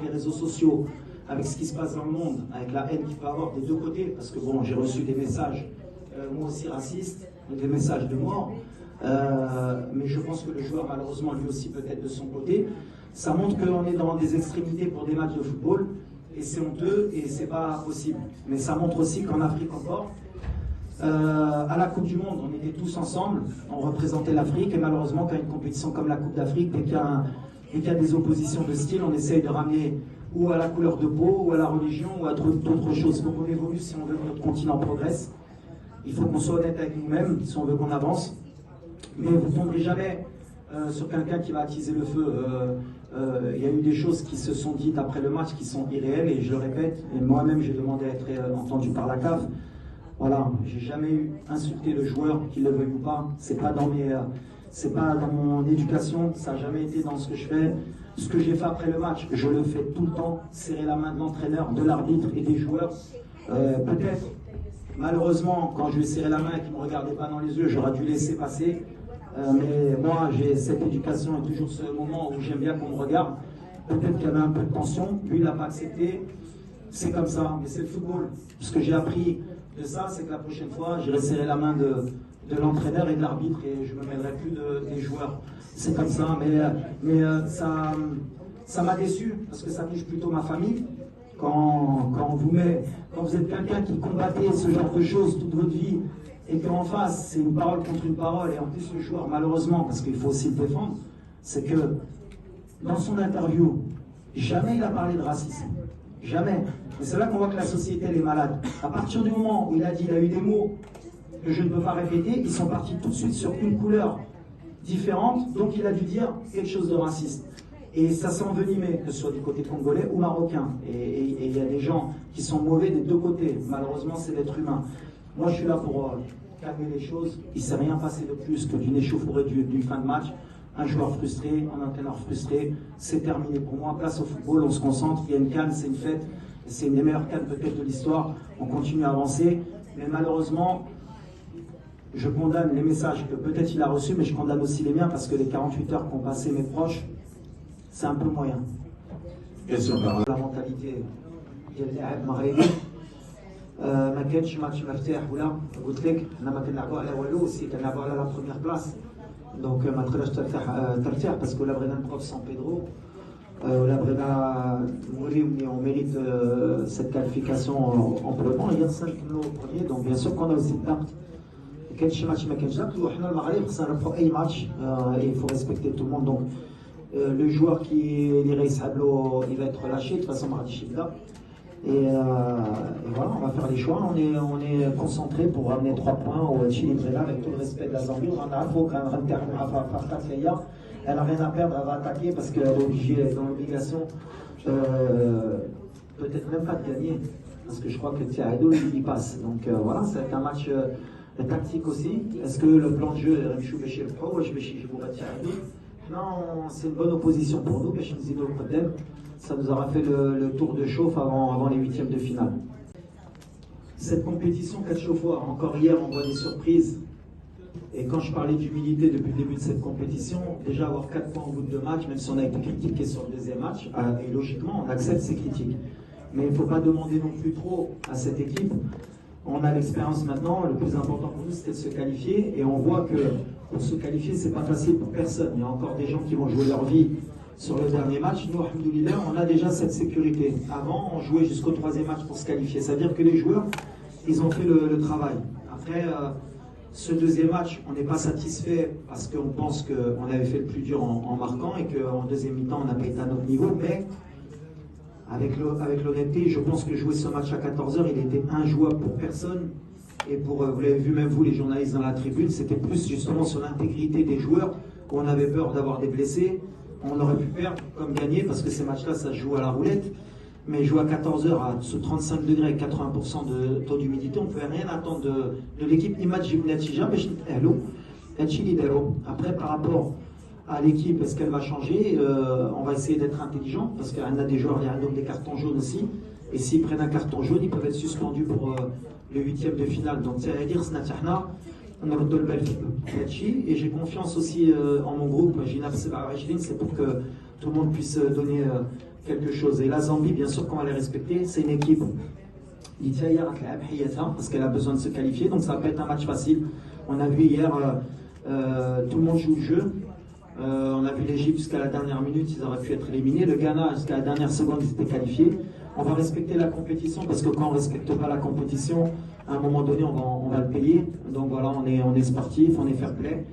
les réseaux sociaux, avec ce qui se passe dans le monde, avec la haine qu'il peut avoir des deux côtés, parce que bon, j'ai reçu des messages, moi aussi racistes, des messages de mort, mais je pense que le joueur, malheureusement, lui aussi peut-être de son côté, ça montre qu'on est dans des extrémités pour des matchs de football, et c'est honteux, et c'est pas possible. Mais ça montre aussi qu'en Afrique encore, à la Coupe du Monde, on était tous ensemble, on représentait l'Afrique, et malheureusement, quand il y a une compétition comme la Coupe d'Afrique, dès qu'il y a des oppositions de style, on essaye de ramener ou à la couleur de peau, ou à la religion, ou à d'autres choses. Il faut qu'on évolue si on veut que notre continent progresse. Il faut qu'on soit honnête avec nous-mêmes, si on veut qu'on avance. Mais vous ne tomberez jamais sur quelqu'un qui va attiser le feu. Il y a eu des choses qui se sont dites après le match qui sont irréelles, et je le répète, et moi-même j'ai demandé à être entendu par la CAF. Voilà, j'ai jamais eu insulté le joueur, qu'il le veuille ou pas. C'est pas dans mon éducation, ça n'a jamais été dans ce que je fais. Ce que j'ai fait après le match, je le fais tout le temps, serrer la main de l'entraîneur, de l'arbitre et des joueurs. Peut-être, malheureusement, quand je lui ai serré la main et qu'il ne me regardait pas dans les yeux, j'aurais dû laisser passer. Mais moi, j'ai cette éducation et toujours ce moment où j'aime bien qu'on me regarde. Peut-être qu'il y avait un peu de tension, lui il n'a pas accepté. C'est comme ça, mais c'est le football. Ce que j'ai appris de ça, c'est que la prochaine fois, j'irai serrer la main de l'entraîneur et de l'arbitre et je ne me mêlerai plus des joueurs. C'est comme ça, mais ça m'a déçu parce que ça touche plutôt ma famille. Quand vous êtes quelqu'un qui combattait ce genre de choses toute votre vie et qu'en face, c'est une parole contre une parole, et en plus le joueur, malheureusement, parce qu'il faut aussi le défendre, c'est que dans son interview, jamais il a parlé de racisme. Jamais. Et c'est là qu'on voit que la société, elle est malade. À partir du moment où il a dit, il a eu des mots que je ne peux pas répéter, ils sont partis tout de suite sur une couleur différente, donc il a dû dire quelque chose de raciste. Et ça s'est envenimé, que ce soit du côté congolais ou marocain. Et il y a des gens qui sont mauvais des deux côtés. Malheureusement, c'est l'être humain. Moi, je suis là pour calmer les choses. Il ne s'est rien passé de plus que d'une échauffourée d'une fin de match. Un joueur frustré, un entraîneur frustré. C'est terminé pour moi. Place au football, on se concentre. Il y a une canne, c'est une fête. C'est une des meilleures cannes peut-être de l'histoire. On continue à avancer. Mais malheureusement, je condamne les messages que peut-être il a reçus, mais je condamne aussi les miens parce que les 48 heures qu'ont passé mes proches, c'est un peu moyen. Question par La mentalité ديال اللاعب مغربي ما كانش ماتش مرتاح ولا قلت لك حنا ما كنلعبوا على والو سي كنلعبوا على لا بروميير بلاص دونك ما تقدرش ترتاح باسكو ولا بغينا نبقاو في سان بيدرو ولا بغينا نوريو ملي on mérite cette qualification amplement et خصنا نكملوا premier donc bien sûr qu'on a aussi d'impact ما كانش ماتش ما كانش داك وحنا المغرب خصنا نربحوا اي ماتش et il faut respecter tout le monde donc le joueur qui اللي غيسحب له il va être relâché de toute façon ما غاديش يبدا. Et voilà, on va faire les choix. On est concentré pour ramener 3 points au Chili avec tout le respect de la Zambie. Elle n'a rien à perdre, elle va attaquer parce qu'elle est obligée, elle est dans l'obligation peut-être même pas de gagner. Parce que je crois que Thiago il passe. Donc voilà, ça va être un match tactique aussi. Est-ce que le plan de jeu est chez le pro ou je vais chez Thiago? Non, c'est une bonne opposition pour nous. Ça nous aura fait le tour de chauffe avant les huitièmes de finale. Cette compétition, 4 chauffoirs, encore hier on voit des surprises. Et quand je parlais d'humilité depuis le début de cette compétition, déjà avoir 4 points au bout de 2 matchs, même si on a été critiqué sur le deuxième match, et logiquement on accepte ces critiques. Mais il ne faut pas demander non plus trop à cette équipe. On a l'expérience maintenant, le plus important pour nous c'était de se qualifier, et on voit que pour se qualifier c'est pas facile pour personne. Il y a encore des gens qui vont jouer leur vie sur le dernier match. Nous, alhamdoulilah, on a déjà cette sécurité. Avant, on jouait jusqu'au 3e match pour se qualifier. C'est-à-dire que les joueurs, ils ont fait le travail. Après, ce deuxième match, on n'est pas satisfait parce qu'on pense qu'on avait fait le plus dur en marquant et qu'en deuxième mi-temps, on n'a pas été à notre niveau. Mais avec l'honnêteté, je pense que jouer ce match à 14h, il était injouable pour personne. Et pour, vous l'avez vu même vous, les journalistes dans la tribune, c'était plus justement sur l'intégrité des joueurs où on avait peur d'avoir des blessés. On aurait pu perdre comme gagner parce que ces matchs-là, ça se joue à la roulette. Mais jouer à 14h à sous 35 degrés avec 80% de taux d'humidité, on ne pouvait rien attendre de l'équipe. Après, par rapport à l'équipe, est-ce qu'elle va changer? On va essayer d'être intelligent parce qu'il y en a des joueurs, il y a des cartons jaunes aussi. Et s'ils prennent un carton jaune, ils peuvent être suspendus pour le 8e de finale. Donc, c'est à dire, et j'ai confiance aussi en mon groupe, c'est pour que tout le monde puisse donner quelque chose. Et la Zambie, bien sûr qu'on va les respecter, c'est une équipe parce qu'elle a besoin de se qualifier, donc ça va pas être un match facile. On a vu hier, tout le monde joue le jeu. On a vu l'Égypte jusqu'à la dernière minute, ils auraient pu être éliminés. Le Ghana, jusqu'à la dernière seconde, ils étaient qualifiés. On va respecter la compétition parce que quand on ne respecte pas la compétition, à un moment donné, on va le payer. Donc voilà, on est sportif, on est fair play.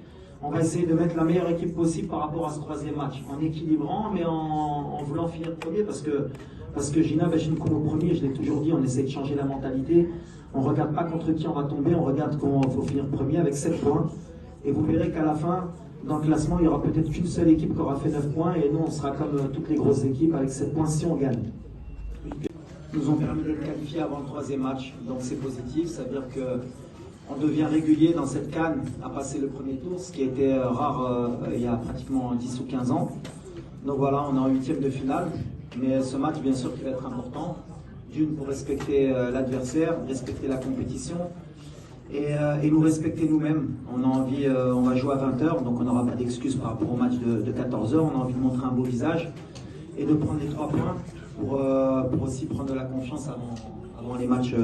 On va essayer de mettre la meilleure équipe possible par rapport à ce troisième match, en équilibrant, mais en voulant finir premier parce que Gina Bachinkoum au premier, je l'ai toujours dit, on essaie de changer la mentalité. On ne regarde pas contre qui on va tomber, on regarde qu'on faut finir premier avec 7 points. Et vous verrez qu'à la fin, dans le classement, il n'y aura peut-être qu'une seule équipe qui aura fait 9 points et nous, on sera comme toutes les grosses équipes avec 7 points si on gagne. Ils nous ont permis de qualifier avant le troisième match, donc c'est positif, ça veut dire qu'on devient régulier dans cette CAN à passer le premier tour, ce qui était rare il y a pratiquement 10 ou 15 ans. Donc voilà, on est en 8e de finale, mais ce match, bien sûr, qui va être important, d'une pour respecter l'adversaire, respecter la compétition, et nous respecter nous-mêmes. On a envie, on va jouer à 20h, donc on n'aura pas d'excuses par rapport au match de 14h. On a envie de montrer un beau visage et de prendre les 3 points pour aussi prendre de la confiance avant les matchs